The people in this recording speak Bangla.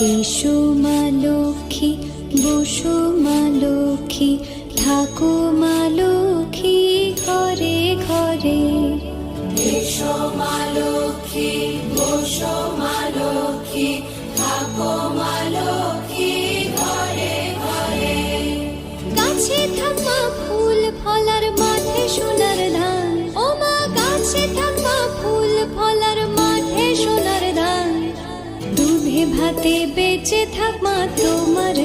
এসো মা লক্ষ্মী, বসো মা লক্ষ্মী, থাকো মা লক্ষ্মী ঘরে ঘরে। এসো মা লক্ষ্মী, বসো মা লক্ষ্মী, থাকো মা লক্ষ্মী ঘরে ঘরে। গাছে থাকা ফুল ফলার মাঠে সোনার ধান, ও মা গাছে থাকা ফুল ফলার মাঠে সোনার ধান। দুধে ভাতে বেঁচে থাক মা তোমার